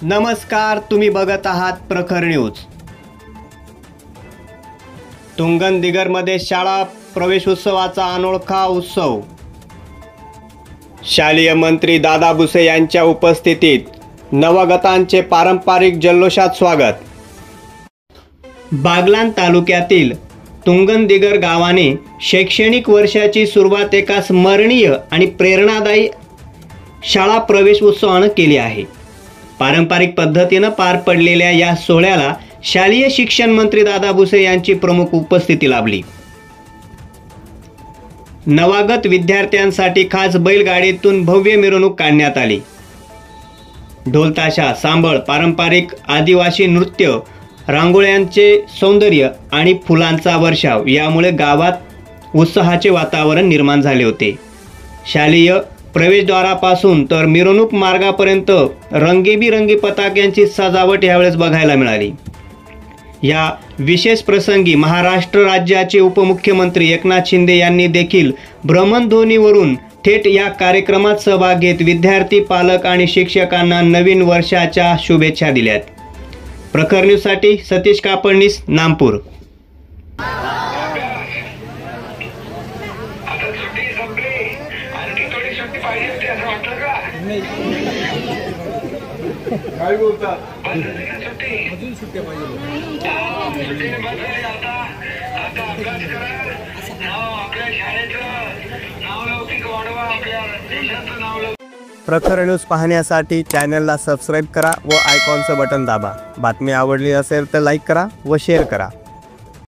नमस्कार, तुम्ही बघत आहात प्रखर न्यूज। तुंगनदिगरमध्ये शाळा प्रवेशोत्सवाचा अनोखा उत्सव। शालेय मंत्री दादा भुसे यांच्या उपस्थितीत नवगतांचे पारंपरिक जल्लोषात स्वागत। बागलाण तालुक्यातील तुंगनदिगर गावाने शैक्षणिक वर्षाची सुरुवात एका स्मरणीय आणि प्रेरणादायी शाळा प्रवेश उत्सवाने केली आहे। पारंपरिक पद्धतीने पार पडलेल्या या सोहळ्याला शालेय शिक्षण मंत्री दादा भुसे यांची प्रमुख उपस्थिती लाभली। नवागत विद्यार्थ्यांसाठी खास बैलगाडीतून भव्य मिरवणूक काढण्यात आली। ढोलताशा, सांबळ, पारंपरिक आदिवासी नृत्य, रांगोळ्यांचे सौंदर्य आणि फुलांचा वर्षाव यामुळे गावात उत्साहाचे वातावरण निर्माण झाले होते। शालेय प्रवेशद्वारापासून तर मिरवणूक मार्गापर्यंत रंगीबिरंगी पताक्यांची सजावट यावेळेस बघायला मिळाली। या विशेष प्रसंगी महाराष्ट्र राज्याचे उपमुख्यमंत्री एकनाथ शिंदे यांनी देखील भ्रमणध्वनीवरून थेट या कार्यक्रमात सहभाग घेत विद्यार्थी, पालक आणि शिक्षकांना नवीन वर्षाच्या शुभेच्छा दिल्यात। प्रखर न्यूजसाठी सतीश कापडनीस, नामपूर। काय बोलतात अजून सुट्ट्या पाहिजे आता अभ्यास करा, आपल्या शाळेचं नाव लौकिक वाढवा, आपल्या देशाचं नाव लौकिक। प्रखर न्यूज पाहण्यासाठी चॅनलला सबस्क्राईब करा व आयकॉनचं बटन दाबा। बातमी आवडली असेल तर लाईक करा व शेअर करा।